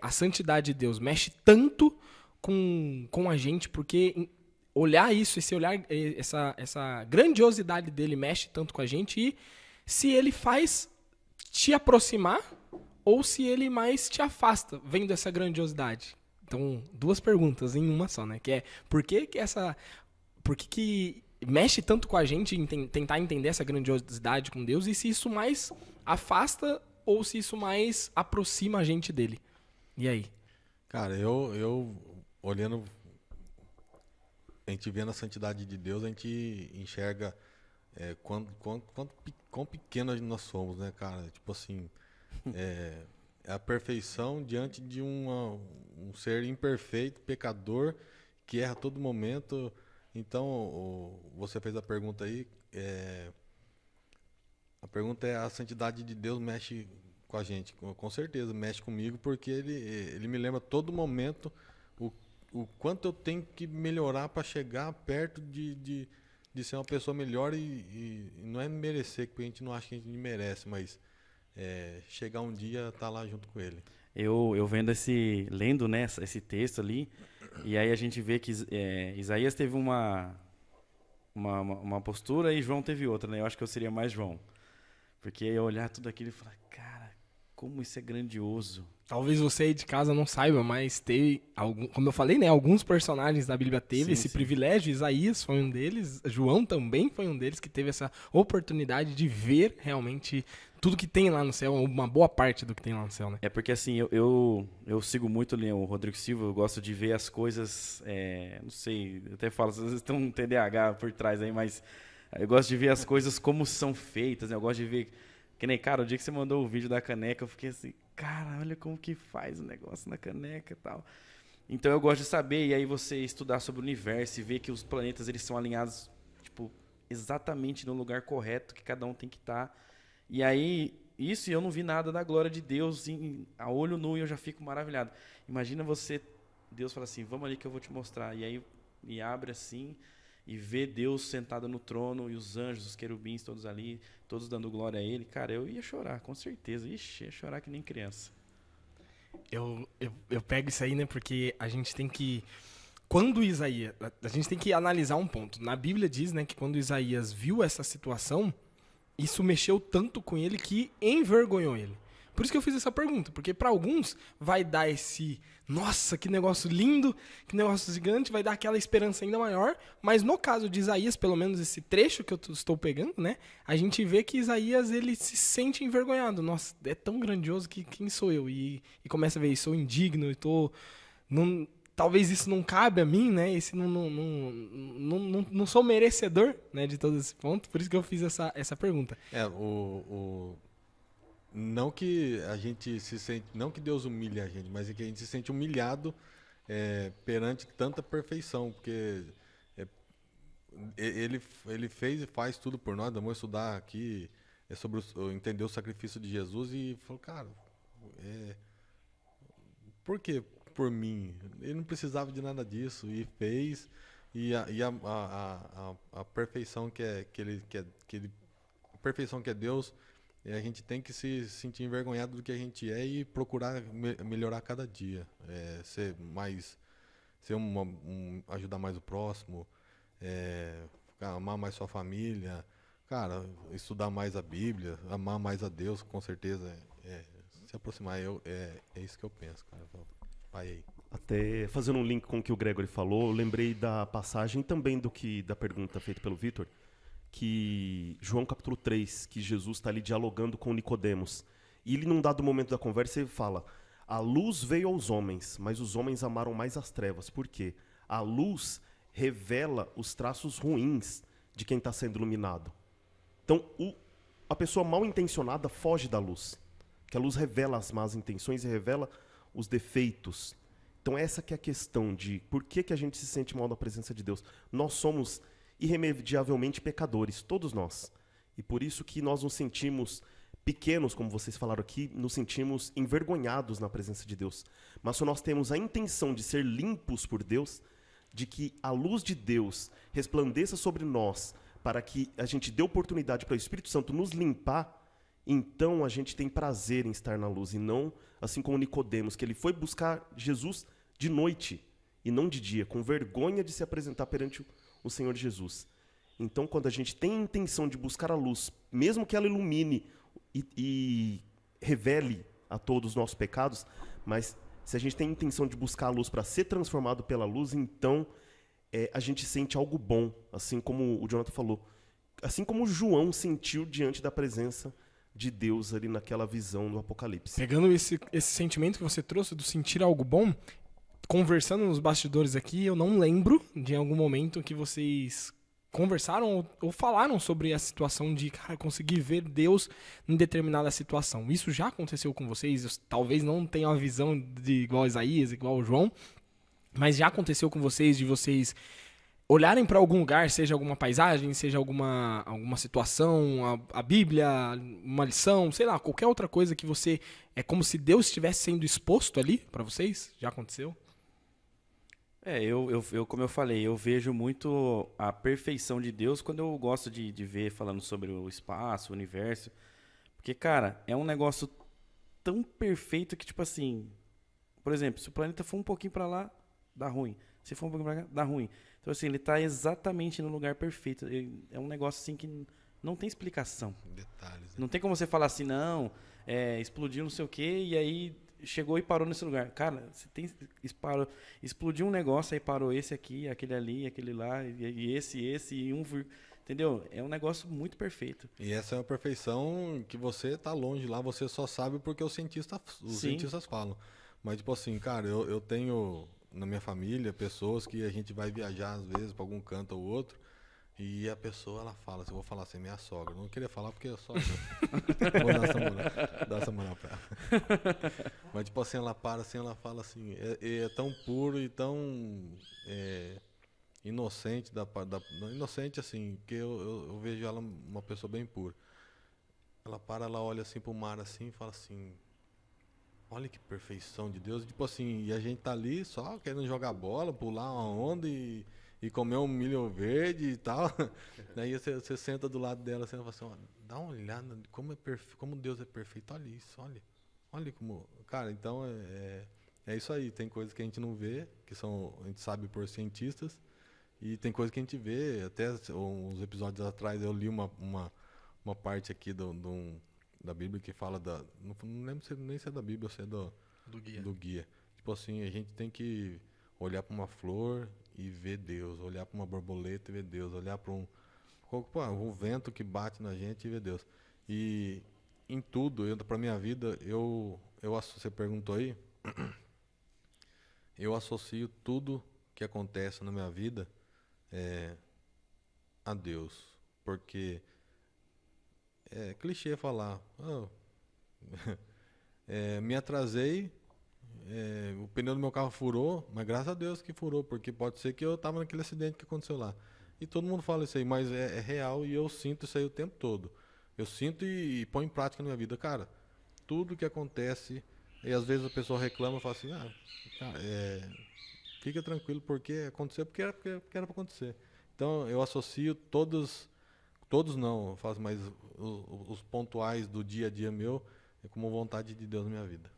a santidade de Deus mexe tanto com a gente, porque olhar isso, esse olhar, essa grandiosidade dele mexe tanto com a gente, e se ele faz te aproximar ou se ele mais te afasta, vendo essa grandiosidade. Então, duas perguntas em uma só, né? Que é, por que mexe tanto com a gente em tentar entender essa grandiosidade com Deus, e se isso mais afasta ou se isso mais aproxima a gente dele. E aí? Cara, eu olhando, a gente vendo a santidade de Deus, a gente enxerga quão pequenos nós somos, né, cara? Tipo assim, é a perfeição diante de um ser imperfeito, pecador, que erra a todo momento. Então, você fez a pergunta aí, a pergunta é: a santidade de Deus mexe com a gente? Com certeza, mexe comigo, porque ele me lembra a todo momento o, o quanto eu tenho que melhorar para chegar perto de ser uma pessoa melhor, e não é merecer, porque a gente não acha que a gente merece, mas chegar um dia tá lá junto com ele. Eu lendo, né, esse texto ali, e aí a gente vê que Isaías teve uma postura e João teve outra, né? Eu acho que eu seria mais João. Porque eu olhar tudo aquilo e falar, cara, como isso é grandioso. Talvez você aí de casa não saiba, mas teve, como eu falei, né, alguns personagens da Bíblia teve Sim, esse sim. privilégio. Isaías foi um deles, João também foi um deles, que teve essa oportunidade de ver realmente tudo que tem lá no céu, uma boa parte do que tem lá no céu, né? É porque assim, eu sigo muito ali o Rodrigo Silva, eu gosto de ver as coisas, não sei, eu até falo, às vezes tem um TDAH por trás aí, mas eu gosto de ver as coisas como são feitas, né? Eu gosto de ver, que nem, cara, o dia que você mandou o vídeo da caneca, eu fiquei assim, cara, olha como que faz o negócio na caneca e tal. Então eu gosto de saber, e aí você estudar sobre o universo e ver que os planetas, eles são alinhados, tipo, exatamente no lugar correto que cada um tem que estar. E aí, isso, e eu não vi nada da glória de Deus a olho nu, e eu já fico maravilhado. Imagina você, Deus fala assim, vamos ali que eu vou te mostrar. E aí, me abre assim, e vê Deus sentado no trono, e os anjos, os querubins, todos ali, todos dando glória a Ele. Cara, eu ia chorar, com certeza. Ixi, ia chorar que nem criança. Eu pego isso aí, né, porque a gente tem que... Quando Isaías... A gente tem que analisar um ponto. Na Bíblia diz, né, que quando Isaías viu essa situação, isso mexeu tanto com ele que envergonhou ele. Por isso que eu fiz essa pergunta, porque para alguns vai dar esse, nossa, que negócio lindo, que negócio gigante, vai dar aquela esperança ainda maior, mas no caso de Isaías, pelo menos esse trecho que eu estou pegando, né, a gente vê que Isaías, ele se sente envergonhado. Nossa, é tão grandioso que quem sou eu? E começa a ver, sou indigno, não, talvez isso não cabe a mim, né? Esse não sou merecedor, né, de todo esse ponto. Por isso que eu fiz essa pergunta. Não que a gente se sente, não que Deus humilhe a gente, mas é que a gente se sente humilhado perante tanta perfeição, porque é, ele fez e faz tudo por nós. Vamos estudar aqui sobre entender o sacrifício de Jesus, e falou, cara, por que por mim? Ele não precisava de nada disso, e fez. E a perfeição a perfeição que é Deus, a gente tem que se sentir envergonhado do que a gente é e procurar melhorar cada dia, ajudar mais o próximo, amar mais sua família, cara, estudar mais a Bíblia, amar mais a Deus, com certeza, se aproximar. É isso que eu penso, cara. Vai aí. Até fazendo um link com o que o Gregory falou, eu lembrei da passagem também da pergunta feita pelo Vitor, que João capítulo 3, que Jesus está ali dialogando com Nicodemos. E ele, num dado momento da conversa, ele fala: a luz veio aos homens, mas os homens amaram mais as trevas. Por quê? A luz revela os traços ruins de quem está sendo iluminado. Então, a pessoa mal intencionada foge da luz, que a luz revela as más intenções e revela os defeitos. Então essa que é a questão de por que a gente se sente mal na presença de Deus. Nós somos irremediavelmente pecadores, todos nós. E por isso que nós nos sentimos pequenos, como vocês falaram aqui, nos sentimos envergonhados na presença de Deus. Mas se nós temos a intenção de ser limpos por Deus, de que a luz de Deus resplandeça sobre nós, para que a gente dê oportunidade para o Espírito Santo nos limpar, então a gente tem prazer em estar na luz, e não assim como Nicodemos, que ele foi buscar Jesus de noite e não de dia, com vergonha de se apresentar perante o Senhor Jesus. Então, quando a gente tem a intenção de buscar a luz, mesmo que ela ilumine e revele a todos os nossos pecados, mas se a gente tem a intenção de buscar a luz para ser transformado pela luz, então a gente sente algo bom, assim como o Jonathan falou, assim como João sentiu diante da presença de Deus ali naquela visão do Apocalipse. Pegando esse sentimento que você trouxe do sentir algo bom, conversando nos bastidores aqui, eu não lembro de algum momento que vocês conversaram ou falaram sobre a situação de, cara, conseguir ver Deus em determinada situação. Isso já aconteceu com vocês? Eu, talvez não tenham a visão de igual a Isaías, igual o João, mas já aconteceu com vocês de vocês olharem para algum lugar, seja alguma paisagem, seja alguma situação, a Bíblia, uma lição, sei lá, qualquer outra coisa que você... É como se Deus estivesse sendo exposto ali para vocês? Já aconteceu? Eu, como eu falei, eu vejo muito a perfeição de Deus quando eu gosto de ver falando sobre o espaço, o universo. Porque, cara, é um negócio tão perfeito que, tipo assim... Por exemplo, se o planeta for um pouquinho para lá, dá ruim. Se for um pouquinho para cá, dá ruim. Então, assim, ele está exatamente no lugar perfeito. É um negócio, assim, que não tem explicação. Detalhes. Né? Não tem como você falar assim, não, explodiu não sei o quê, e aí chegou e parou nesse lugar. Cara, você tem... Explodiu um negócio, aí parou esse aqui, aquele ali, aquele lá, e esse, e um... Entendeu? É um negócio muito perfeito. E essa é uma perfeição que você tá longe lá, você só sabe porque os cientistas falam. Mas, tipo assim, cara, eu tenho... na minha família, pessoas que a gente vai viajar às vezes para algum canto ou outro, e a pessoa, ela fala, eu vou falar assim, minha sogra, não queria falar porque eu só vou dar essa moral pra ela. Mas tipo assim, ela para assim, ela fala assim, é tão puro e tão inocente, inocente assim, que eu vejo ela uma pessoa bem pura. Ela olha assim pro mar assim e fala assim, olha que perfeição de Deus. Tipo assim, e a gente tá ali só querendo jogar bola, pular uma onda e comer um milho verde e tal. Daí você senta do lado dela assim, e fala assim, ó, dá uma olhada como Deus é perfeito. Olha isso, olha como... Cara, então é isso aí. Tem coisas que a gente não vê, a gente sabe por cientistas, e tem coisas que a gente vê. Até uns episódios atrás eu li uma parte aqui da Bíblia que fala não lembro nem se é da Bíblia ou se é do guia. Tipo assim, a gente tem que olhar para uma flor e ver Deus, olhar para uma borboleta e ver Deus, olhar para um vento que bate na gente e ver Deus. E em tudo, para minha vida, você perguntou aí, eu associo tudo que acontece na minha vida a Deus, porque é clichê falar, me atrasei, o pneu do meu carro furou, mas graças a Deus que furou, porque pode ser que eu estava naquele acidente que aconteceu lá. E todo mundo fala isso aí, mas é real e eu sinto isso aí o tempo todo. Eu sinto e põe em prática na minha vida. Cara, tudo que acontece, e às vezes a pessoa reclama e fala assim, cara, fica tranquilo, porque aconteceu porque era para acontecer. Então eu associo todos não, eu faço mais os pontuais do dia a dia meu como vontade de Deus na minha vida.